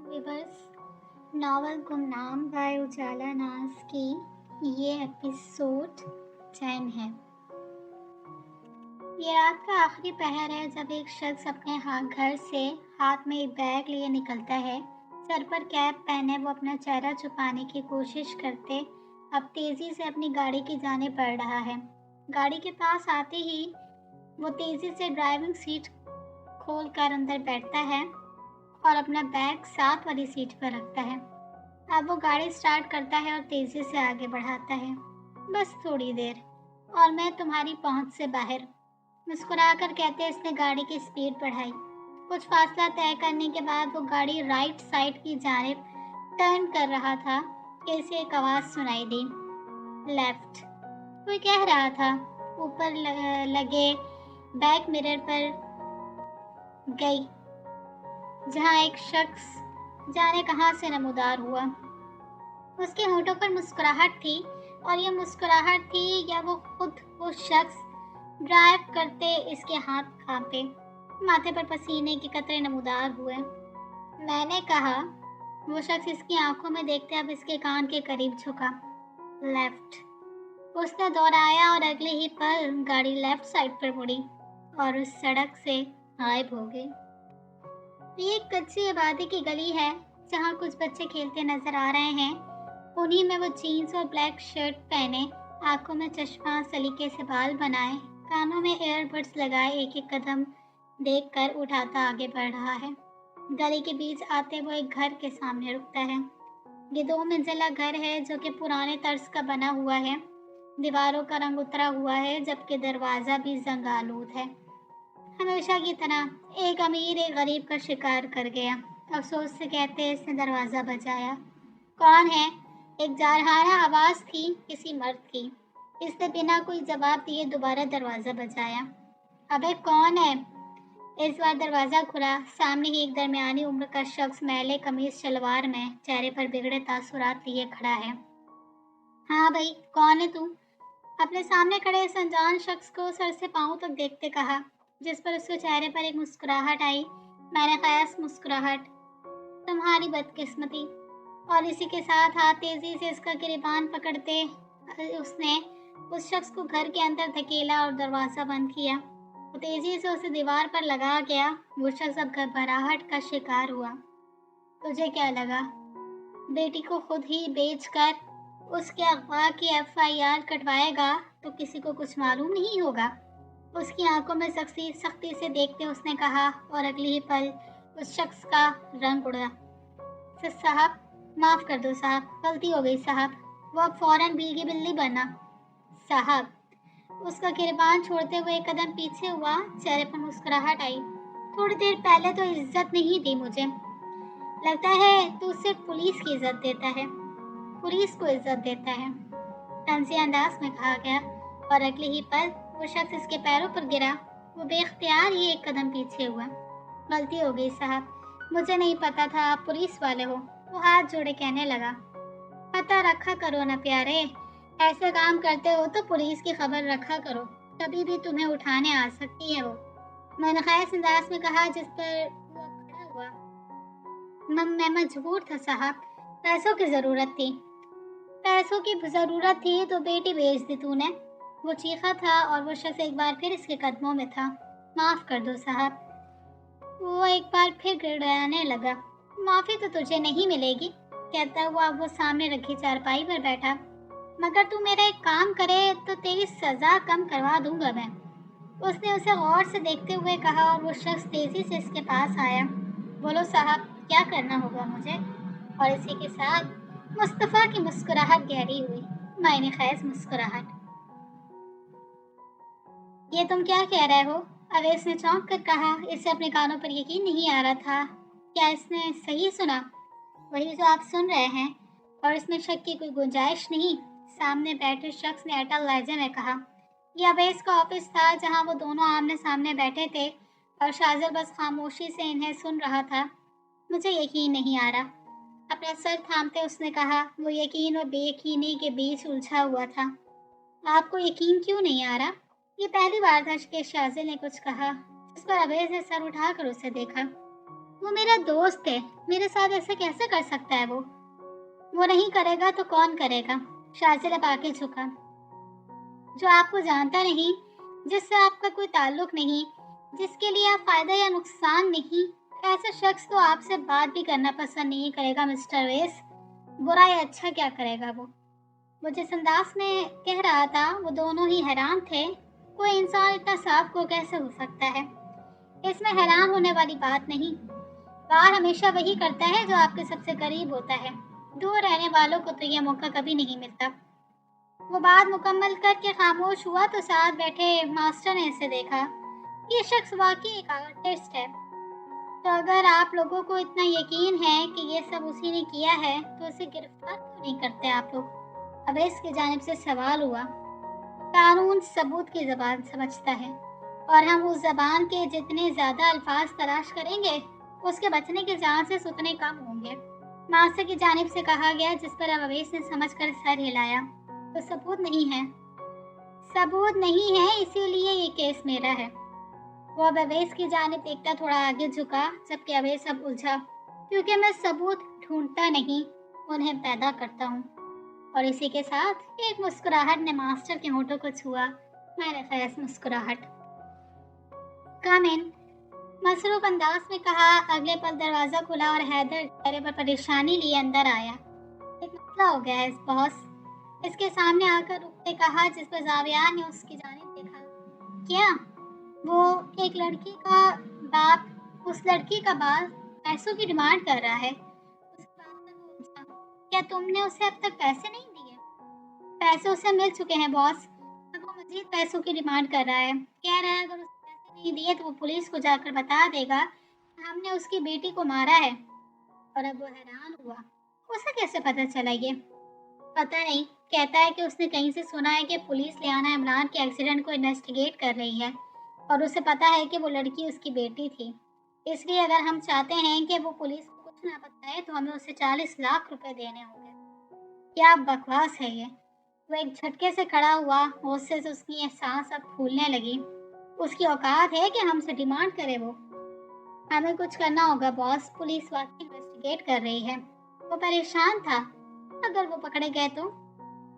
Weavers novel गुमनाम bye उजाला नाज की ये एपिसोड 10 है। ये रात का आखिरी पहर है जब एक शख्स अपने घर से हाथ में एक बैग लिए निकलता है। सर पर कैप पहने वो अपना चेहरा छुपाने की कोशिश करते अब तेजी से अपनी गाड़ी की जानिब बढ़ रहा है। गाड़ी के पास आते ही वो तेजी से ड्राइविंग सीट खोल कर अंदर बैठता है और अपना बैग साथ वाली सीट पर रखता है। अब वो गाड़ी स्टार्ट करता है और तेजी से आगे बढ़ाता है। बस थोड़ी देर और मैं तुम्हारी पहुंच से बाहर, मुस्कुराकर कहते इसने गाड़ी की स्पीड बढ़ाई। कुछ फासला तय करने के बाद वो गाड़ी राइट साइड की जानिब टर्न कर रहा था कि इसे एक आवाज़ सुनाई दी, लेफ्ट। कोई कह रहा था। ऊपर लगे बैक मिरर पर गई, जहाँ एक शख्स जाने कहाँ से नमूदार हुआ। उसके होठों पर मुस्कुराहट थी, और ये मुस्कुराहट थी या वो खुद वो शख्स। ड्राइव करते इसके हाथ कांपे, माथे पर पसीने के कतरे नमूदार हुए। मैंने कहा। वो शख्स इसकी आंखों में देखते अब इसके कान के करीब झुका। लेफ्ट। उसने दोहराया और अगले ही पल गाड़ी लेफ्ट साइड पर मुड़ी और उस सड़क से गायब हो गई। ये एक कच्ची आबादी की गली है जहाँ कुछ बच्चे खेलते नजर आ रहे हैं। उन्हीं में वो जीन्स और ब्लैक शर्ट पहने, आंखों में चश्मा, सलीके से बाल बनाए, कानों में एयरबड्स लगाए एक एक कदम देखकर उठाता आगे बढ़ रहा है। गली के बीच आते वो एक घर के सामने रुकता है। ये 2 मंजिला घर है जो कि पुराने तर्ज का बना हुआ है। दीवारों का रंग उतरा हुआ है जबकि दरवाज़ा भी जंग आलूद है। हमेशा की तरह एक अमीर एक गरीब का शिकार कर गया। अफसोस से कहते इसने दरवाज़ा बजाया। कौन है? एक जारहाना आवाज़ थी, किसी मर्द की। इसने बिना कोई जवाब दिए दोबारा दरवाज़ा बजाया। अबे कौन है? इस बार दरवाज़ा खुला। सामने ही एक दरमियानी उम्र का शख्स मैले कमीज शलवार में, चेहरे पर बिगड़े तासुरात लिए खड़ा है। हाँ भाई, कौन है तू? अपने सामने खड़े इस अनजान शख्स को सर से पांव तक देखते कहा, जिस पर उसके चेहरे पर एक मुस्कुराहट आई। मैंने कयास मुस्कुराहट, तुम्हारी बदकिस्मती। और इसी के साथ हाथ तेजी से इसका गिरेबान पकड़ते उसने उस शख्स को घर के अंदर धकेला और दरवाज़ा बंद किया। वो तेजी से उसे दीवार पर लगा गया। वो शख्स अब घबराहट का शिकार हुआ। तुझे क्या लगा बेटी को खुद ही बेचकर उसके अगवा की FIR कटवाएगा तो किसी को कुछ मालूम नहीं होगा? उसकी आंखों में सख्ती से देखते उसने कहा, और अगले ही पल उस शख्स का रंग उड़ा। साहब, माफ़ कर दो साहब, गलती हो गई साहब। वो अब फौरन भीगी बिल्ली बना। साहब, उसका गिरबान छोड़ते हुए एक कदम पीछे हुआ, चेहरे पर मुस्कुराहट आई। थोड़ी देर पहले तो इज्जत नहीं दी मुझे। लगता है तू सिर्फ पुलिस की इज्जत देता है। पुलिस को इज्जत देता है, तंज़ी अंदाज में कहा गया, और अगले ही पल वो शख्स इसके पैरों पर गिरा। वो बेख्तियार ही एक कदम पीछे हुआ। गलती हो गई साहब, मुझे नहीं पता था आप पुलिस वाले हो। वो हाथ जोड़े कहने लगा। पता रखा करो ना प्यारे, ऐसे काम करते हो तो पुलिस की खबर रखा करो, कभी भी तुम्हें उठाने आ सकती है वो। मैंने खैस अंदाज में कहा, जिस पर वो खड़ा हुआ। मैं मजबूर था साहब, पैसों की ज़रूरत थी। पैसों की ज़रूरत थी तो बेटी बेच दी तूने। वो चीखा था और वो शख्स एक बार फिर इसके कदमों में था। माफ़ कर दो साहब। वो एक बार फिर गिड़गिड़ाने लगा। माफ़ी तो तुझे नहीं मिलेगी, कहता हुआ वो सामने रखी चारपाई पर बैठा। मगर तू मेरा एक काम करे तो तेरी सज़ा कम करवा दूंगा मैं, उसने उसे गौर से देखते हुए कहा, और वो शख्स तेज़ी से इसके पास आया। बोलो साहब, क्या करना होगा मुझे? और इसी के साथ मुस्तफ़ा की मुस्कुराहट गहरी हुई, मायने खैज मुस्कुराहट। ये तुम क्या कह रहे हो? अवैस ने चौंक कर कहा। इसे अपने कानों पर यकीन नहीं आ रहा था। क्या इसने सही सुना? वही जो आप सुन रहे हैं, और इसमें शक की कोई गुंजाइश नहीं, सामने बैठे शख्स ने अटल लहजे में कहा। यह अवैस का ऑफिस था जहां वो दोनों आमने सामने बैठे थे, और शाजर बस खामोशी से इन्हें सुन रहा था। मुझे यकीन नहीं आ रहा, अपना सर थामते उसने कहा। वो यकीन और बेयकीनी के बीच उलझा हुआ था। आपको यकीन क्यों नहीं आ रहा? ये पहली बार था कि शाजिल ने कुछ कहा, जिस पर अवैस ने सर उठाकर उसे देखा। वो मेरा दोस्त है, मेरे साथ ऐसा कैसे कर सकता है वो नहीं करेगा तो कौन करेगा? शाजिल अब आगे झुका। जो आपको जानता नहीं, जिससे आपका कोई ताल्लुक नहीं, जिसके लिए आप फायदा या नुकसान नहीं, ऐसा शख्स तो आपसे बात भी करना पसंद नहीं करेगा मिस्टर वेस। बुरा या अच्छा क्या करेगा वो जिस अंदाज में कह रहा था वो दोनों ही हैरान थे। कोई इंसान इतना साफ को कैसे हो सकता है? इसमें हैरान होने वाली बात नहीं। प्यार हमेशा वही करता है जो आपके सबसे करीब होता है। दूर रहने वालों को तो यह मौका कभी नहीं मिलता। वो बात मुकम्मल करके खामोश हुआ तो साथ बैठे मास्टर ने इसे देखा। ये शख्स वाकई एक आर्टिस्ट है। तो अगर आप लोगों को इतना यकीन है कि ये सब उसी ने किया है तो उसे गिरफ्तार क्यों नहीं करते आप लोग? अवैस की जानिब से सवाल हुआ। कानून सबूत की ज़बान समझता है और हम उस ज़बान के जितने ज़्यादा अल्फाज तलाश करेंगे उसके बचने के चांसेस उतने कम होंगे, मास्टर की जानिब से कहा गया, जिस पर अब अवैस ने समझकर सर हिलाया। तो सबूत नहीं है? सबूत नहीं है, इसीलिए ये केस मेरा है। वो अब अवैस की जानिब देखता थोड़ा आगे झुका, जबकि अवैस अब उलझा। क्योंकि मैं सबूत ढूंढता नहीं, उन्हें पैदा करता हूँ। और इसी के साथ एक मुस्कुराहट ने मास्टर के होठों को छुआ। मैंने खैस मुस्कुराहट। कम इन, मसरूफ अंदाज में कहा। अगले पल दरवाजा खुला और हैदर चेहरे पर परेशानी लिए अंदर आया। एक मसला हो गया है इस बॉस, इसके सामने आकर रुकते कहा, जिस पर जाविया ने उसकी जानिब देखा। क्या? वो एक लड़की का बाप, उस लड़की का बाप पैसों की डिमांड कर रहा है। उसकी बात पर वो उलझा। क्या तुमने उसे अब तक पैसे नहीं दिए? पैसे उसे मिल चुके हैं बॉस, अब वो मजीद पैसों की डिमांड कर रहा है। कह रहा है अगर उसे पैसे नहीं दिए तो वो पुलिस को जाकर बता देगा कि हमने उसकी बेटी को मारा है। और अब वो हैरान हुआ। उसे कैसे पता चला ये? पता नहीं, कहता है कि उसने कहीं से सुना है कि पुलिस लियाना इमरान के एक्सीडेंट को इन्वेस्टिगेट कर रही है और उसे पता है कि वो लड़की उसकी बेटी थी। इसलिए अगर हम चाहते हैं कि वो पुलिस को कुछ ना बताए तो हमें उसे 40 लाख रुपए देने होंगे। क्या बकवास है ये? वो एक झटके से खड़ा हुआ, गुस्से से उसकी सांस अब फूलने लगी। उसकी औकात है कि हमसे डिमांड करे वो? हमें कुछ करना होगा बॉस, पुलिस वाकई इन्वेस्टिगेट कर रही है। वो परेशान था। अगर वो पकड़े गए तो?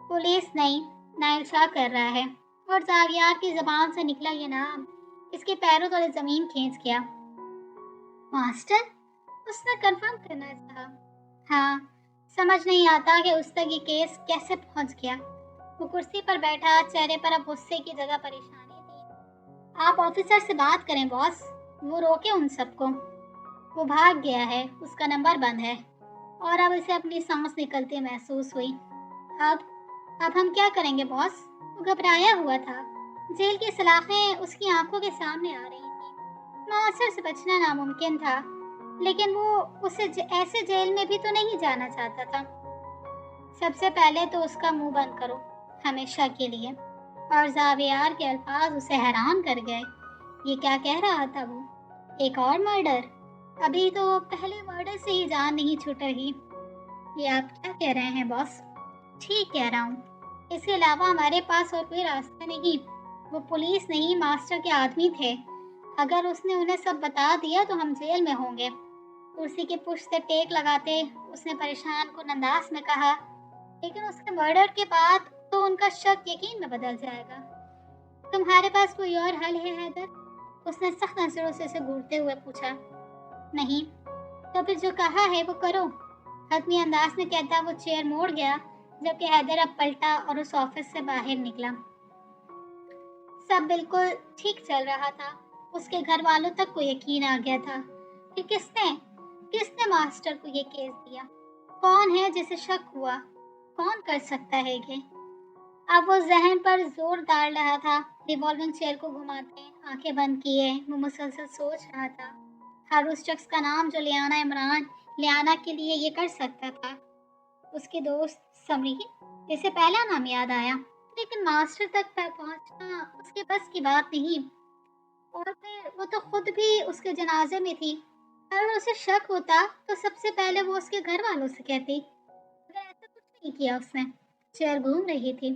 पुलिस नहीं, नाइल शाह कर रहा है। और जावियार की जबान से निकला ये नाम इसके पैरों तले जमीन खींच गया। मास्टर? उसने कंफर्म करना चाहा। हाँ, समझ नहीं आता कि उस तक ये केस कैसे पहुंच गया। वो कुर्सी पर बैठा, चेहरे पर अब गुस्से की जगह परेशानी थी। आप ऑफिसर से बात करें बॉस, वो रोके उन सबको। वो भाग गया है, उसका नंबर बंद है। और अब इसे अपनी सांस निकलती महसूस हुई। अब हम क्या करेंगे बॉस? वो घबराया हुआ था। जेल की सलाखें उसकी आंखों के सामने आ रही थी। मास्टर से बचना नामुमकिन था, लेकिन वो उसे ऐसे जेल में भी तो नहीं जाना चाहता था। सबसे पहले तो उसका मुंह बंद करो, हमेशा के लिए। और जावियार के अल्फाज उसे हैरान कर गए। ये क्या कह रहा था वो? एक और मर्डर? अभी तो पहले मर्डर से ही जान नहीं छूट रही। ये आप क्या कह रहे हैं बॉस? ठीक कह रहा हूँ। इसके अलावा हमारे पास और कोई रास्ता नहीं। वो पुलिस नहीं, मास्टर के आदमी थे। अगर उसने उन्हें सब बता दिया तो हम जेल में होंगे। कुर्सी के पुश से टेक लगाते उसने परेशान कुन अंदाज में कहा। लेकिन उसके मर्डर के बाद तो उनका शक यकीन में बदल जाएगा। तुम्हारे पास कोई और हल है हैदर? उसने सख्त नजरों से उसे घूरते हुए पूछा। नहीं। तो फिर जो कहा है वो करो, हतमी अंदाज में कहता वो चेयर मोड़ गया, जबकि हैदर अब पलटा और उस ऑफिस से बाहर निकला। सब बिल्कुल ठीक चल रहा था। उसके घर वालों तक को यकीन आ गया था कि किसने मास्टर को ये केस दिया। कौन है जिसे शक हुआ? कौन कर सकता है ये? अब वो जहन पर जोर डाल रहा था। रिवॉल्विंग चेयर को घुमाते, आंखें बंद किए, वो मुसलसल सोच रहा था हर उस शख्स का नाम जो लियाना के लिए ये कर सकता था। उसके दोस्त समरीन, इसे पहला नाम याद आया, लेकिन मास्टर तक पहुंचना उसके बस की बात नहीं। और फिर वो तो खुद भी उसके जनाजे में थी। अगर उसे शक होता तो सबसे पहले वो उसके घर वालों से कहती। मगर ऐसा कुछ नहीं किया उसने। चेयर घूम रही थी,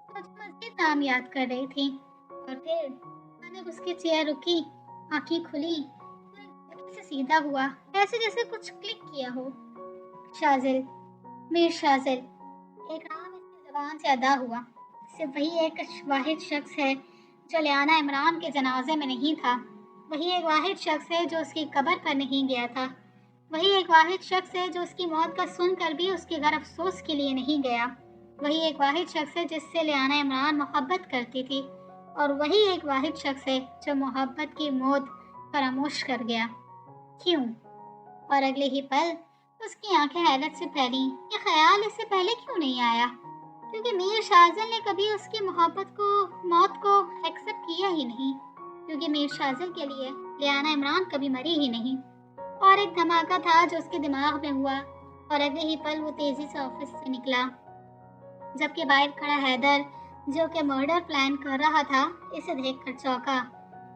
मुझे मजीद नाम याद कर रही थी। और फिर अचानक उसकी चेयर रुकी, आंखें खुली, से सीधा हुआ, ऐसे जैसे कुछ क्लिक किया हो। शाजिल, मीर शाजिल, एक नाम इसकी ज़बान से अदा हुआ। सिर्फ वही एक वाहिद शख्स है जो लियाना इमरान के जनाजे में नहीं था। वही एक वाहिद शख्स है जो उसकी कब्र पर नहीं गया था। वही एक वाहिद शख्स है जो उसकी मौत का सुनकर भी उसके घर अफसोस के लिए नहीं गया। वही एक वाहिद शख्स है जिससे लियाना इमरान मोहब्बत करती थी। और वही एक वाहिद शख्स है जो मोहब्बत की मौत फरामोश कर गया। क्यों? और अगले ही पल उसकी आंखें हैरत से फैली। ये ख्याल इससे पहले क्यों नहीं आया? क्योंकि मीर शाजिल ने कभी उसकी मौत को एक्सेप्ट किया ही नहीं। क्योंकि मीर शाजिल के लिए लियाना इमरान कभी मरी ही नहीं। और एक धमाका था जो उसके दिमाग में हुआ और अगले ही पल वो तेजी से ऑफिस से निकला। जबकि बाहर खड़ा हैदर, जो कि मर्डर प्लान कर रहा था, इसे देखकर चौंका।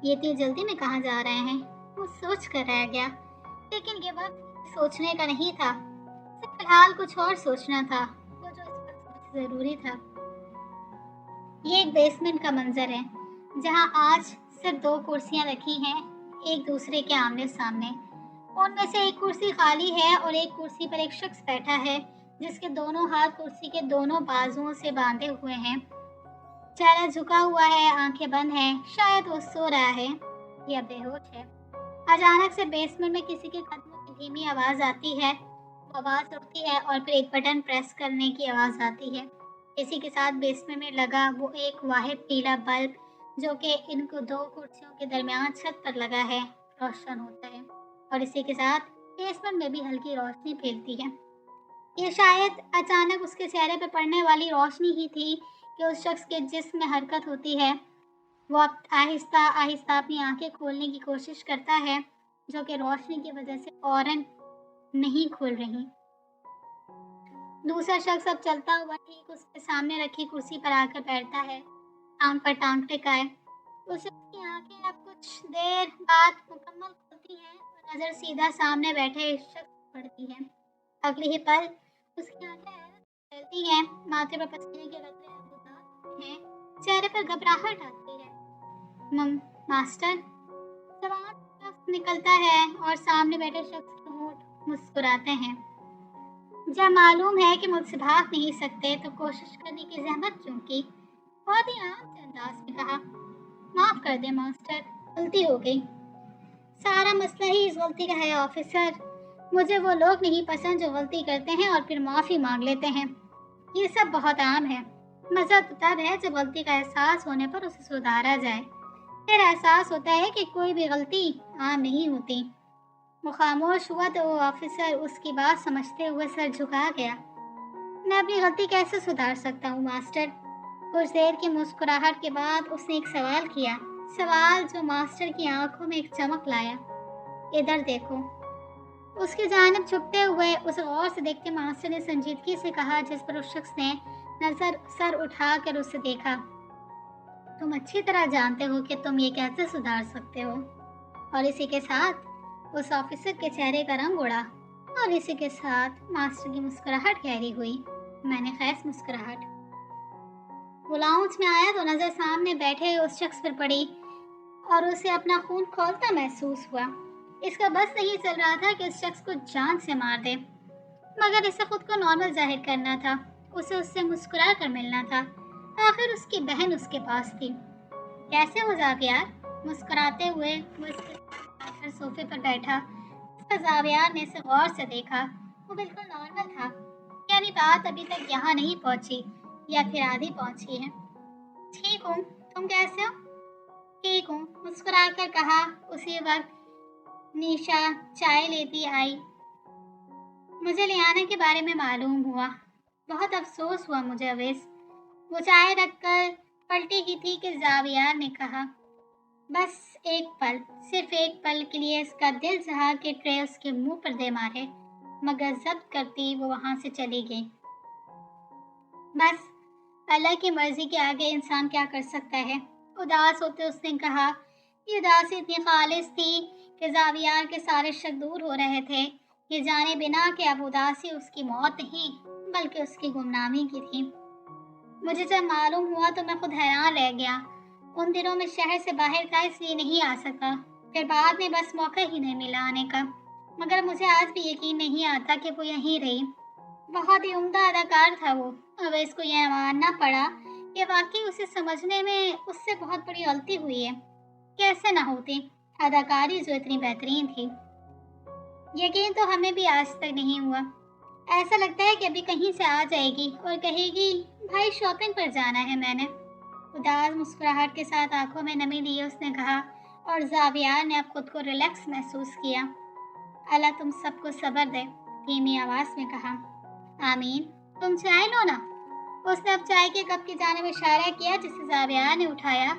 ये इतनी जल्दी में कहाँ जा रहे हैं? वो सोच कर रह गया। लेकिन ये वक्त सोचने का नहीं था। सिर्फ फिलहाल कुछ और सोचना था, वो जो इस वक्त सबसे जरूरी था। ये एक बेसमेंट का मंजर है जहाँ आज सिर्फ 2 कुर्सियाँ रखी हैं, एक दूसरे के आमने सामने। उनमें से एक कुर्सी खाली है और एक कुर्सी पर एक शख्स बैठा है जिसके दोनों हाथ कुर्सी के दोनों बाजुओं से बांधे हुए हैं। चेहरा झुका हुआ है, आंखें बंद हैं। शायद वो सो रहा है या बेहोश है। अचानक से बेसमेंट में किसी के कदमों की धीमी आवाज आती है। वो आवाज रुकती है और फिर एक बटन प्रेस करने की आवाज आती है। इसी के साथ बेसमेंट में लगा वो एक वाहिद पीला बल्ब, जो कि इनको 2 कुर्सियों के दरमियान छत पर लगा है, रोशन होता है। और इसी के साथ बेसमेंट में भी हल्की रोशनी फैलती है। ये शायद अचानक उसके चेहरे पर पड़ने वाली रोशनी ही थी कि उस शख्स के जिस्म में हरकत होती है। वो अब आहिस्ता आहिस्ता अपनी आंखें खोलने की कोशिश करता है, जो कि रोशनी की वजह से फौरन नहीं खुल रही। दूसरा शख्स अब चलता हुआ ठीक उसके सामने रखी कुर्सी पर आकर बैठता है, टांग पर टांग टिकाए। उस शख्स की आंखें अब कुछ देर बाद मुकम्मल खुलती हैं और नजर सीधा सामने बैठे शख्स पर पड़ती है। अगले ही पल उसकी आंखें फैलती हैं, माथे पर पसीने के कतरे गुजरते हैं, चेहरे पर घबराहट आती है। मास्टर, जवान शख्स निकलता है और सामने बैठे शख्स के होंठ मुस्कुराते हैं। जब मालूम है कि मुझसे भाग नहीं सकते तो कोशिश करने की जहमत क्यों की? बहुत ही आराम से अंदाज में कहा, माफ कर दे मास्टर, गलती हो गई। सारा मसला ही इस गलती का है ऑफिसर। मुझे वो लोग नहीं पसंद जो गलती करते हैं और फिर माफी मांग लेते हैं। ये सब बहुत आम है। मजा तो तब है जब गलती का एहसास होने पर उसे सुधारा जाए। फिर एहसास होता है कि कोई भी गलती आम नहीं होती। वो खामोश हुआ तो वो ऑफिसर उसकी बात समझते हुए सर झुका गया। मैं अपनी गलती कैसे सुधार सकता हूँ मास्टर? कुछ देर की मुस्कुराहट के बाद उसने एक सवाल किया, सवाल जो मास्टर की आंखों में एक चमक लाया। इधर देखो। उसकी जानिब झुकते हुए उसे गौर से देखते मास्टर ने संजीदगी से कहा, जिस पर उस शख्स ने सर उठाकर उसे देखा। तुम अच्छी तरह जानते हो कि तुम ये कैसे सुधार सकते हो। और इसी के साथ उस ऑफिसर के चेहरे का रंग उड़ा और इसी के साथ मास्टर की मुस्कुराहट गहरी हुई। मैंने खैस मुस्कुराहट। वो लाउंज में आया तो नजर सामने बैठे उस शख्स पर पड़ी और उसे अपना खून खौलता महसूस हुआ। इसका बस नहीं चल रहा था कि उस शख्स को जान से मार दे, मगर इसे खुद को नॉर्मल जाहिर करना था। उसे उससे मुस्कुरा कर मिलना था। आखिर उसकी बहन उसके पास थी। कैसे हो जावियार? मुस्कुराते हुए वो इसके सोफे पर बैठा। जावियार ने इसे गौर से देखा। वो बिल्कुल नॉर्मल था, यानी बात अभी तक यहाँ नहीं पहुँची या फिर आधी पहुँची है। ठीक हूँ, तुम कैसे हो? ठीक हूँ, मुस्कुरा कर कहा। उसी वक्त निशा चाय लेती आई। मुझे लियाना के बारे में मालूम हुआ। बहुत अफसोस हुआ मुझे अवैस। वो चाय रखकर पलटी ही थी कि जावियार ने कहा, बस एक पल, सिर्फ एक पल के लिए इसका दिल चाहा कि ट्रे उसके मुंह पर दे मारे, मगर जब्त करती वो वहां से चली गई। बस अल्लाह की मर्जी के आगे इंसान क्या कर सकता है? उदास होते उसने कहा। ये उदासी इतनी खालिस थी कि जावियार के सारे शक दूर हो रहे थे, ये जाने बिना कि अब उदासी उसकी मौत नहीं बल्कि उसकी गुमनामी की थी। मुझे जब मालूम हुआ तो मैं खुद हैरान रह गया। उन दिनों में शहर से बाहर था इसलिए नहीं आ सका। फिर बाद में बस मौका ही नहीं मिला आने का। मगर मुझे आज भी यकीन नहीं आता कि वो यहीं रही। बहुत ही उम्दा अदाकार था वो। अब इसको यह मानना पड़ा कि वाकई उसे समझने में उससे बहुत बड़ी गलती हुई है। कैसे ना होती, अदाकारी जो इतनी बेहतरीन थी। यकीन तो हमें भी आज तक नहीं हुआ। ऐसा लगता है कि अभी कहीं से आ जाएगी और कहेगी, भाई शॉपिंग पर जाना है मैंने। उदास मुस्कुराहट के साथ आंखों में नमी लिए उसने कहा, और जावियार ने अब खुद को रिलैक्स महसूस किया। अल्लाह तुम सबको सब्र दे, धीमी आवाज में कहा। आमीन। तुम चाय लो ना। उसने अब चाय के कप की जानिब इशारा किया जिसे जावियार ने उठाया।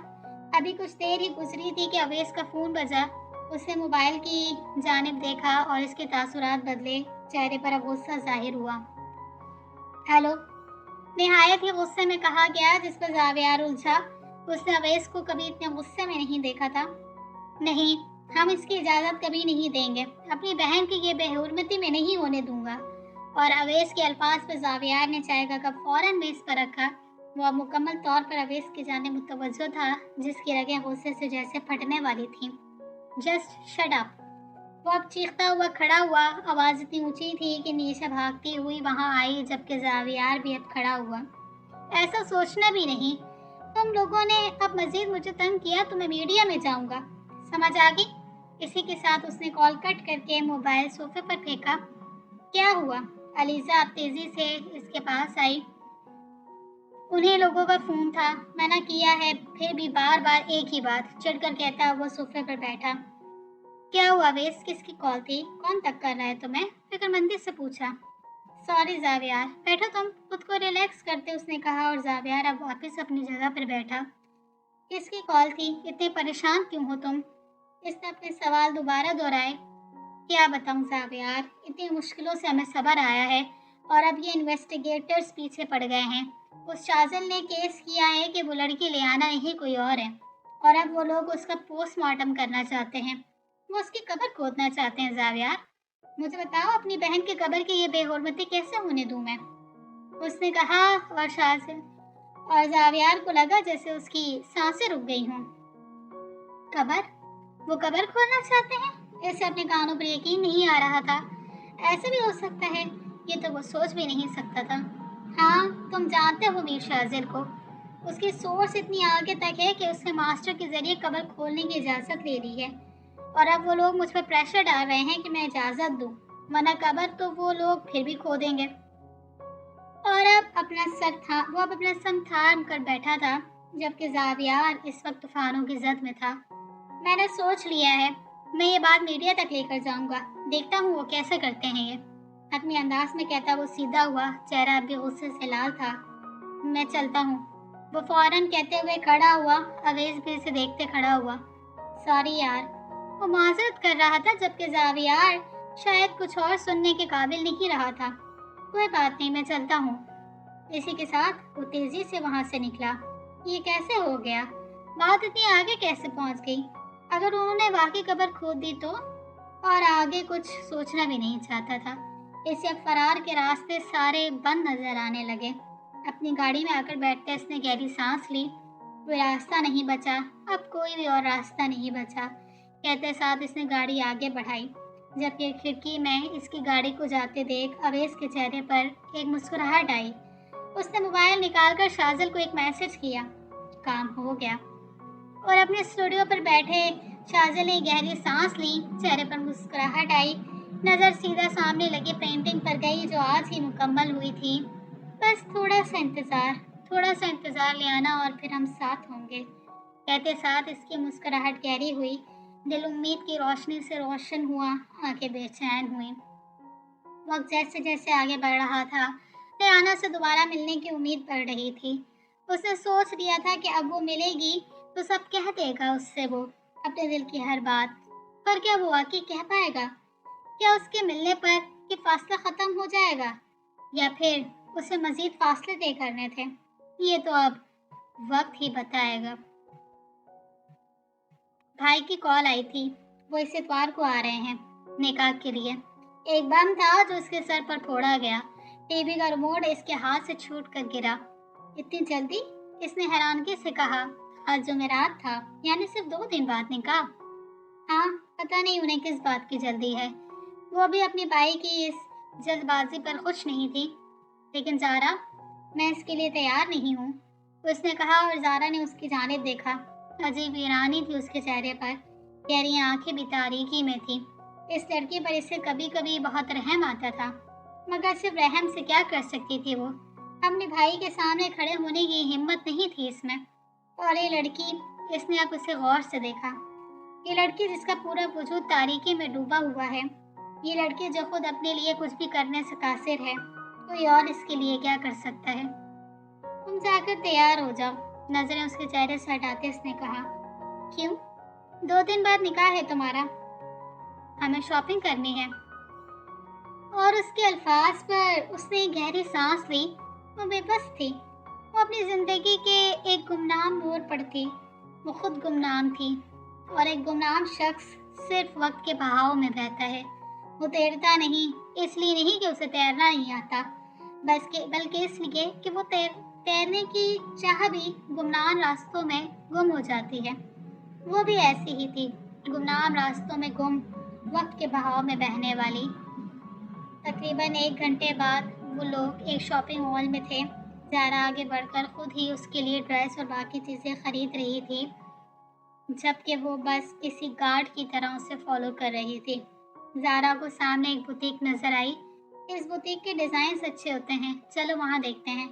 अभी कुछ देर ही गुजरी थी कि अवैस का फोन बजा। उसने मोबाइल की जानिब देखा और इसके तासुरात बदले। चेहरे पर अब गुस्सा जाहिर हुआ। हेलो, निहायत ही गुस्से में कहा गया, जिस पर जावियार उलझा। उसने अवैस को कभी इतने गुस्से में नहीं देखा था। नहीं, हम इसकी इजाज़त कभी नहीं देंगे। अपनी बहन की ये बेहुरमती में नहीं होने दूंगा। और अवैस के अल्फाज पर जावियार ने चाय का कप फौरन मेज पर रखा। वो अब मुकम्मल तौर पर अवैस की जानिब मुतवज्जो था, जिसकी रगें गुस्से से जैसे फटने वाली थीं। Just shut up. वो अब चीखता हुआ खड़ा हुआ। आवाज़ इतनी ऊंची थी कि नीशा भागती हुई वहां आई, जबकि जावियार भी अब खड़ा हुआ। ऐसा सोचना भी नहीं। तुम लोगों ने अब मजीद मुझे तंग किया तो मैं मीडिया में जाऊंगा, समझ आ गई? इसी के साथ उसने कॉल कट करके मोबाइल सोफे पर फेंका। क्या हुआ? अलीजा अब तेजी से इसके पास आई। उन्हीं लोगों का फोन था, मना किया है फिर भी बार बार एक ही बात, चिढ़कर कहता वो सोफे पर बैठा। क्या हुआ वेस? किसकी कॉल थी? कौन तक कर रहा है तुम्हें? फिक्रमंदी से पूछा। सॉरी जावियार, बैठो तुम, खुद को रिलैक्स करते उसने कहा, और जावियार अब वापस अपनी जगह पर बैठा। किसकी कॉल थी? इतने परेशान क्यों हो तुम? इसने अपने सवाल दोबारा दोहराए। क्या बताऊं जावियार, इतनी मुश्किलों से हमें सब्र आया है और अब ये इन्वेस्टिगेटर्स पीछे पड़ गए हैं। उस शाजल ने केस किया है कि वो लड़की ले आना ही कोई और है, और अब वो लोग उसका पोस्टमार्टम करना चाहते हैं। वो उसकी कब्र खोदना चाहते हैं। जावियार, मुझे बताओ, अपनी बहन की कब्र की ये बेहुरमती कैसे होने दूं मैं? उसने कहा, और शाजल और जावियार को लगा जैसे उसकी सांसें रुक गई हों। कब्र? वो कब्र खोदना चाहते हैं? इसे अपने कानों पर यकीन नहीं आ रहा था। ऐसे भी हो सकता है, ये तो वो सोच भी नहीं सकता था। हाँ, तुम जानते हो मीर शाजिल को। उसकी सोच इतनी आगे तक है कि उसने मास्टर के जरिए कब्र खोलने की इजाज़त ले ली है, और अब वो लोग मुझ पर प्रेशर डाल रहे हैं कि मैं इजाज़त दूँ, वरना कब्र तो वो लोग फिर भी खोदेंगे। और अब वो अपना सर थाम कर बैठा था, जबकि जावियार इस वक्त तूफानों की जद में था। मैंने सोच लिया है, मैं ये बात मीडिया तक लेकर जाऊंगा। देखता हूँ वो कैसे करते हैं ये। अपने अंदाज में कहता वो सीधा हुआ, चेहरा अब भी गुस्से से लाल था। मैं चलता हूँ, वो फौरन कहते हुए खड़ा हुआ। अवैस भी उसे देखते खड़ा हुआ। सॉरी यार, वो माजरत कर रहा था, जबकि जावियार शायद कुछ और सुनने के काबिल नहीं रहा था। कोई बात नहीं, मैं चलता हूँ। इसी के साथ वो तेजी से वहां से निकला। ये कैसे हो गया? बात इतनी आगे कैसे पहुंच गई? अगर उन्होंने वाकई कब्र खोद दी तो? और आगे कुछ सोचना भी नहीं चाहता था। इसे अब फरार के रास्ते सारे बंद नजर आने लगे। अपनी गाड़ी में आकर बैठते इसने गहरी सांस ली। कोई रास्ता नहीं बचा, अब कोई भी और रास्ता नहीं बचा। कहते साथ इसने गाड़ी आगे बढ़ाई, जबकि खिड़की में इसकी गाड़ी को जाते देख अवैस के चेहरे पर एक मुस्कुराहट आई। उसने मोबाइल निकालकर शाजिल को एक मैसेज किया। काम हो गया। और अपने स्टूडियो पर बैठे शाजिल ने गहरी सांस ली, चेहरे पर मुस्कुराहट आई। नज़र सीधा सामने लगी पेंटिंग पर गई जो आज ही मुकम्मल हुई थी। बस थोड़ा सा इंतज़ार ले आना और फिर हम साथ होंगे। कहते साथ इसकी मुस्कुराहट गहरी हुई। दिल उम्मीद की रोशनी से रोशन हुआ, आंखें बेचैन हुई। वक्त जैसे जैसे आगे बढ़ रहा था, रेहाना से दोबारा मिलने की उम्मीद बढ़ रही थी। उसने सोच लिया था कि अब वो मिलेगी तो सब कह देगा उससे वो अपने दिल की हर बात। पर क्या वो वाकई कह पाएगा? क्या उसके मिलने पर ये फासला ख़त्म हो जाएगा, या फिर उसे मज़ीद फासले तय करने थे? ये तो अब वक्त ही बताएगा। भाई की कॉल आई थी, वो इस इतवार को आ रहे हैं निकाह के लिए। एक बम था जो उसके सर पर फोड़ा गया। टीवी का रिमोट इसके हाथ से छूट कर गिरा। इतनी जल्दी? इसने हैरानगी से कहा। आज जुमेरात था, यानी सिर्फ 2 दिन बाद निकाह। हाँ, पता नहीं उन्हें किस बात की जल्दी है। वो भी अपनी बाई की इस जल्दबाजी पर खुश नहीं थी। लेकिन ज़ारा, मैं इसके लिए तैयार नहीं हूँ, उसने कहा और ज़ारा ने उसकी जानिब देखा। अजीब वीरानी थी उसके चेहरे पर, गहरी आंखें भी तारीकी में थी। इस लड़की पर इससे कभी कभी बहुत रहम आता था, मगर सिर्फ रहम से क्या कर सकती थी वो। अपने भाई के सामने खड़े होने की हिम्मत नहीं थी इसमें। और ये लड़की, इसने अब उसे गौर से देखा। ये लड़की जिसका पूरा वजूद तारीकी में डूबा हुआ है, ये लड़की जो खुद अपने लिए कुछ भी करने से कासिर है, कोई और इसके लिए क्या कर सकता है। तुम जाकर तैयार हो जाओ, नजरें उसके चेहरे से हटाते उसने कहा। क्यों? 2 दिन बाद निकाह है तुम्हारा, हमें शॉपिंग करनी है। और उसके अल्फाज पर उसने एक गहरी सांस ली। वो बेबस थी। वो अपनी जिंदगी के एक गुमनाम मोड़ पर थी। वो खुद गुमनाम थी, और एक गुमनाम शख्स सिर्फ वक्त के बहाव में बहता है। वो तैरता नहीं, इसलिए नहीं कि उसे तैरना नहीं आता, बल्कि इसलिए कि वो तैरने की चाह भी गुमनाम रास्तों में गुम हो जाती है। वो भी ऐसी ही थी, गुमनाम रास्तों में गुम, वक्त के बहाव में बहने वाली। तकरीबन 1 घंटे बाद वो लोग एक शॉपिंग मॉल में थे। ज़ारा आगे बढ़कर खुद ही उसके लिए ड्रेस और बाकी चीज़ें खरीद रही थी, जबकि वो बस किसी गार्ड की तरह उसे फॉलो कर रही थी। ज़ारा को सामने एक बुटीक नजर आई। इस बुटीक के डिज़ाइन अच्छे होते हैं, चलो वहाँ देखते हैं,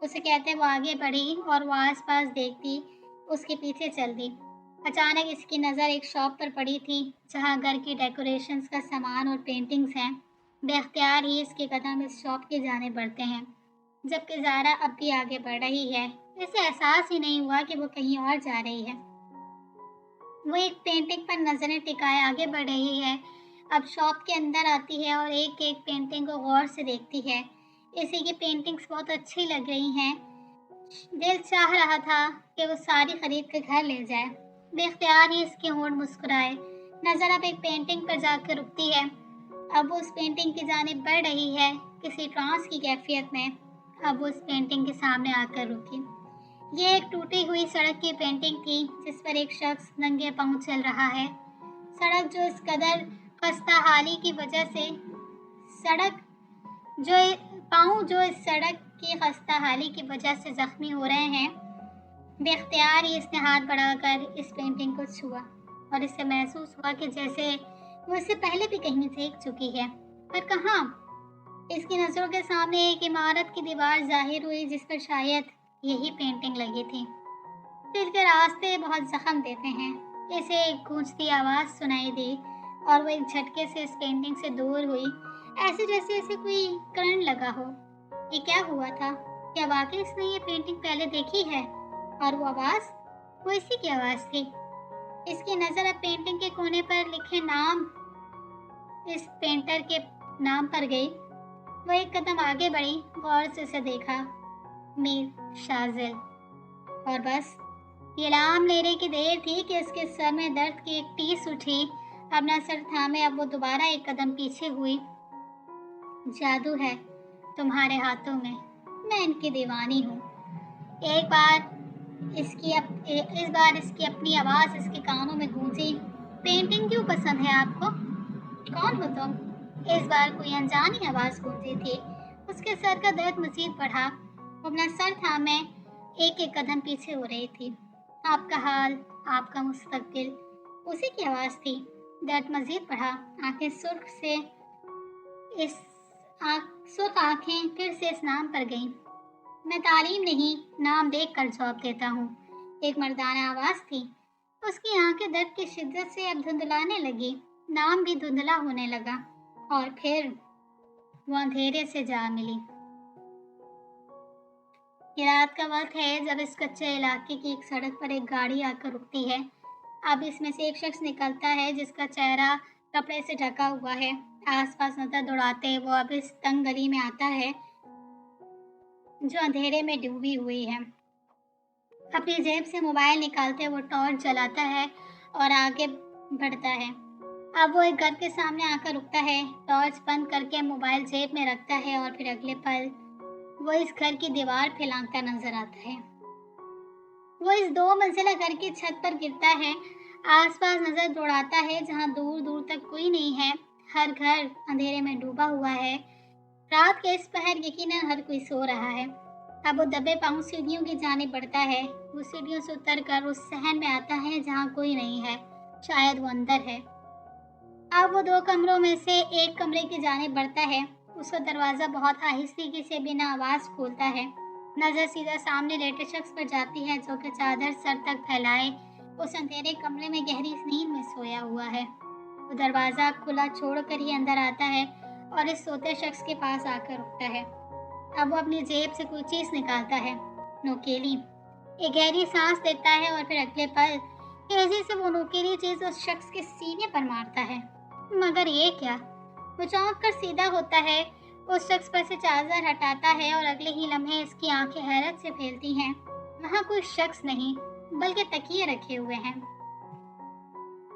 उसे कहते वो आगे बढ़ी और वो आसपास देखती उसके पीछे चल दी। अचानक इसकी नज़र एक शॉप पर पड़ी थी जहाँ घर की डेकोरेशंस का सामान और पेंटिंग्स हैं। बेख्तियार ही इसके कदम इस शॉप की जानिब बढ़ते हैं, जबकि ज़ारा अब भी आगे बढ़ रही है। इसे एहसास ही नहीं हुआ कि वो कहीं और जा रही है। वो एक पेंटिंग पर नजरें टिकाए आगे बढ़ रही है। अब शॉप के अंदर आती है और एक एक पेंटिंग को गौर से देखती है। इसे ये पेंटिंग्स बहुत अच्छी लग रही हैं। दिल चाह रहा था कि वो सारी खरीद कर घर ले जाए। बेख्तियार ही इसके होंठ मुस्कुराए। नजर अब एक पेंटिंग पर जाकर रुकती है। अब वो उस पेंटिंग की जानिब बढ़ रही है, किसी ट्रांस की कैफियत में। अब वो उस पेंटिंग के सामने आकर रुकी। ये एक टूटी हुई सड़क की पेंटिंग थी जिस पर एक शख्स नंगे पांव चल रहा है। सड़क जो इस कदर खस्ता हाली की वजह से सड़क जो पांव जो इस सड़क की खस्ता हाली की वजह से जख्मी हो रहे हैं। बेख्तियार ही इसने हाथ बढ़ाकर इस पेंटिंग को छुआ और इससे महसूस हुआ कि जैसे वो इससे पहले भी कहीं देख चुकी है, पर कहाँ। इसकी नजरों के सामने एक इमारत की दीवार जाहिर हुई जिस पर शायद यही पेंटिंग लगी थी। दिल के रास्ते बहुत जख्म देते हैं। इसे एक गूंजती आवाज सुनाई दी और वो एक झटके से इस पेंटिंग से दूर हुई, ऐसे जैसे इसे कोई करंट लगा हो। ये क्या हुआ था? क्या वाकई इसने ये पेंटिंग पहले देखी है? और वो आवाज, वो इसी की आवाज थी। इसकी नजर अब पेंटिंग के कोने पर लिखे नाम, इस पेंटर के नाम पर गई। वो एक कदम आगे बढ़ी, गौर से उसे देखा। मीर शाजिल। और बस ये नाम लेने की देर थी कि उसके सर में दर्द की एक टीस उठी। अपना सर थामे अब वो दोबारा एक कदम पीछे हुई। जादू है तुम्हारे हाथों में, मैं इनकी दीवानी हूँ। इस बार इसकी अपनी आवाज इसके कानों में गूंजी। पेंटिंग क्यों पसंद है आपको? कौन हो तुम? इस बार कोई अनजानी आवाज गूंजी थी। उसके सर का दर्द मजीद बढ़ा। वो अपना सर थामे एक एक कदम पीछे हो रही थी। आपका हाल, आपका मुस्तकबिल, उसी की आवाज थी। दर्द मजीद बढ़ा। आंखें सुर्ख आंखें फिर से इस नाम पर गईं। मैं तालीम नहीं, नाम देख कर जवाब देता हूँ, एक मर्दाना आवाज थी। उसकी आंखें दर्द की शिद्दत से अब धुंधलाने लगी। नाम भी धुंधला होने लगा और फिर वो अंधेरे से जा मिली। ये रात का वक्त है जब इस कच्चे इलाके की एक सड़क पर एक गाड़ी आकर रुकती है। अब इसमें से एक शख्स निकलता है जिसका चेहरा कपड़े से ढका हुआ है। आसपास नजर दौड़ाते वो अब इस तंग गली में आता है जो अंधेरे में डूबी हुई है। अपनी जेब से मोबाइल निकालते वो टॉर्च जलाता है और आगे बढ़ता है। अब वो एक घर के सामने आकर रुकता है, टॉर्च बंद करके मोबाइल जेब में रखता है और फिर अगले पल वो इस घर की दीवार पे लांघता नजर आता है। वो इस 2 मंजिला घर की छत पर गिरता है। आस पास नजर दौड़ाता है जहाँ दूर दूर तक कोई नहीं है। हर घर अंधेरे में डूबा हुआ है। रात के इस पहर यकीनन हर कोई सो रहा है। अब वो दबे पांव सीढ़ियों की जाने बढ़ता है। वो सीढ़ियों से उतरकर उस सहन में आता है जहाँ कोई नहीं है। शायद वो अंदर है। अब वो दो कमरों में से एक कमरे की जाने बढ़ता है। उसका दरवाजा बहुत आहिस्ते से बिना आवाज खोलता है। नजर सीधा सामने लेटे शख्स पर जाती है जो कि चादर सर तक फैलाए उस अंधेरे कमरे में गहरी नींद में सोया हुआ है। वो दरवाजा खुला छोड़कर ही अंदर आता है और इस सोते शख्स के पास आकर रुकता है। अब वो अपनी जेब से कोई चीज निकालता है, नोकीली। एक गहरी सांस लेता है और फिर अगले पल तेजी से वो नोकीली चीज उस शख्स के सीने पर मारता है। मगर ये क्या? वो चौंक कर सीधा होता है, उस शख्स पर से चादर हटाता है और अगले ही लम्हे इसकी आंखें हैरत से फैलती हैं। वहाँ कोई शख्स नहीं बल्कि तकिए रखे हुए हैं।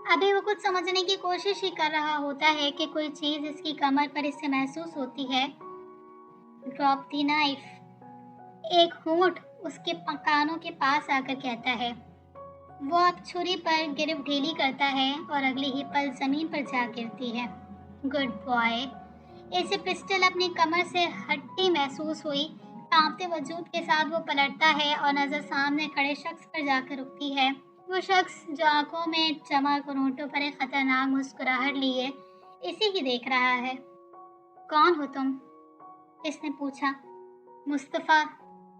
अभी वो कुछ समझने की कोशिश ही कर रहा होता है कि कोई चीज इसकी कमर पर इससे महसूस होती है। Drop the knife. एक होंठ उसके कानों के पास आकर कहता है। वो अब छुरी पर गिरफ्त ढीली करता है और अगले ही पल जमीन पर जा गिरती है। Good boy. इसे पिस्टल अपनी कमर से हटती महसूस हुई। कांपते वजूद के साथ वो पलटता है और नजर सामने खड़े शख्स पर जाकर रुकती है। वो शख्स जो आंखों में चमक और होंठों पर एक खतरनाक मुस्कुराहट लिए इसी ही देख रहा है। कौन हो तुम? इसने पूछा। मुस्तफ़ा,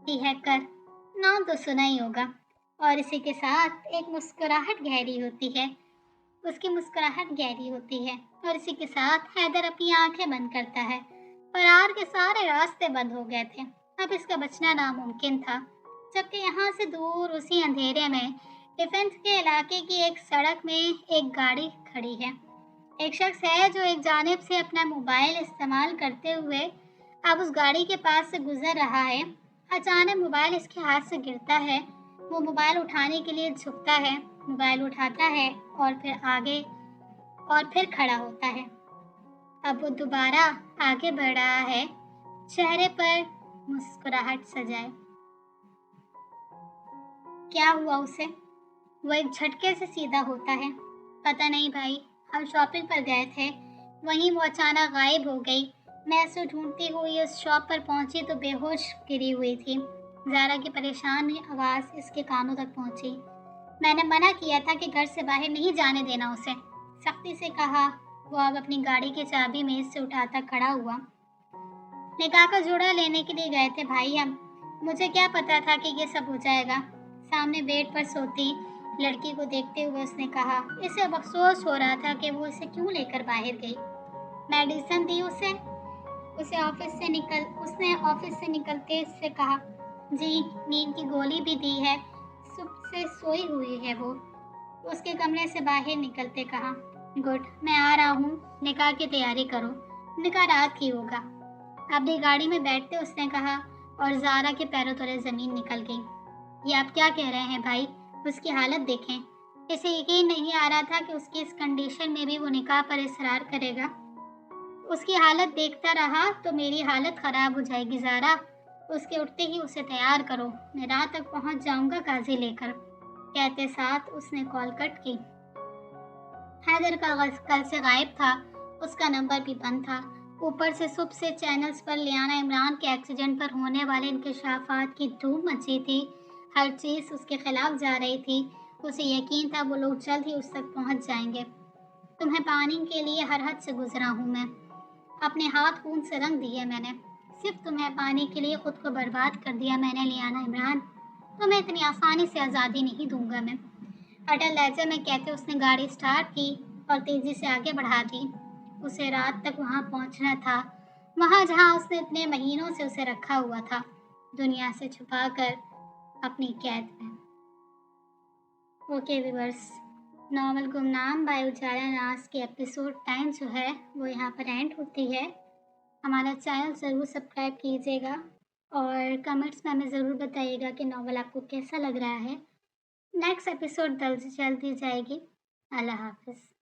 दी हैकर। नाम तो सुना ही होगा। और इसी के साथ एक मुस्कुराहट गहरी होती है। उसकी मुस्कुराहट गहरी होती है और इसी के साथ हैदर अपनी आंखें बंद करता है। फरार के सारे रास्ते बंद हो गए थे। अब इसका बचना नामुमकिन था। जबकि यहाँ से दूर उसी अंधेरे में डिफेंस के इलाके की एक सड़क में एक गाड़ी खड़ी है। एक शख्स है जो एक जानिब से अपना मोबाइल इस्तेमाल करते हुए अब उस गाड़ी के पास से गुजर रहा है। अचानक मोबाइल इसके हाथ से गिरता है। वो मोबाइल उठाने के लिए झुकता है, मोबाइल उठाता है और फिर आगे और फिर खड़ा होता है। अब वो दोबारा आगे बढ़ रहा है, चेहरे पर मुस्कुराहट सजाए। क्या हुआ उसे? वो एक झटके से सीधा होता है। पता नहीं भाई, हम शॉपिंग पर गए थे, वहीं वो अचानक गायब हो गई। मैं उसे ढूंढती हुई उस शॉप पर पहुंची तो बेहोश गिरी हुई थी। ज़ारा की परेशान आवाज़ इसके कानों तक पहुंची। मैंने मना किया था कि घर से बाहर नहीं जाने देना उसे, सख्ती से कहा। वो अब अपनी गाड़ी की चाबी मेज से उठाता खड़ा हुआ। निकाह का जोड़ा लेने के लिए गए थे भाई हम। मुझे क्या पता था कि ये सब हो जाएगा। सामने बेड पर सोती लड़की को देखते हुए उसने कहा। इसे अब अफसोस हो रहा था कि वो इसे क्यों लेकर बाहर गई। मेडिसिन दी उसे उसने ऑफिस से निकलते से कहा। जी, नींद की गोली भी दी है, सुबह से सोई हुई है वो। उसके कमरे से बाहर निकलते कहा। गुड, मैं आ रहा हूँ, निकाह की तैयारी करो, निकाह रात की होगा। अपनी गाड़ी में बैठते उसने कहा और ज़ारा के पैरों तले ज़मीन निकल गई। ये आप क्या कह रहे हैं भाई? उसकी हालत देखें। इसे यकीन नहीं आ रहा था कि उसकी इस कंडीशन में भी वो निकाह पर इसरार करेगा। उसकी हालत देखता रहा तो मेरी हालत ख़राब हो जाएगी ज़ारा। उसके उठते ही उसे तैयार करो, मैं रात तक पहुंच जाऊंगा काजी लेकर। कहते साथ उसने कॉल कट की। हैदर का कल से गायब था, उसका नंबर भी बंद था। ऊपर से सुबह से चैनल्स पर लियाना इमरान के एक्सीडेंट पर होने वाले इंकशाफात की धूम मची थी। हर चीज़ उसके खिलाफ जा रही थी। उसे यकीन था वो लोग जल्द ही उस तक पहुंच जाएंगे। तुम्हें पाने के लिए हर हद से गुजरा हूँ मैं, अपने हाथ खून से रंग दिए मैंने। सिर्फ तुम्हें पाने के लिए खुद को बर्बाद कर दिया मैंने लियाना इमरान। तुम्हें इतनी आसानी से आज़ादी नहीं दूंगा मैं। अटल लहजे में कहते उसने गाड़ी स्टार्ट की और तेजी से आगे बढ़ा दी। उसे रात तक वहां पहुंचना था, वहां जहां उसने इतने महीनों से उसे रखा हुआ था, दुनिया से छुपाकर अपनी कैद में। ओके व्यूअर्स, नॉवल गुमनाम बाय उजाला नाज की एपिसोड 10 जो है वो यहाँ पर एंड होती है। हमारा चैनल ज़रूर सब्सक्राइब कीजिएगा और कमेंट्स में हमें ज़रूर बताइएगा कि नॉवल आपको कैसा लग रहा है। नेक्स्ट एपिसोड जल्दी जाएगी। अल्लाह हाफिज़।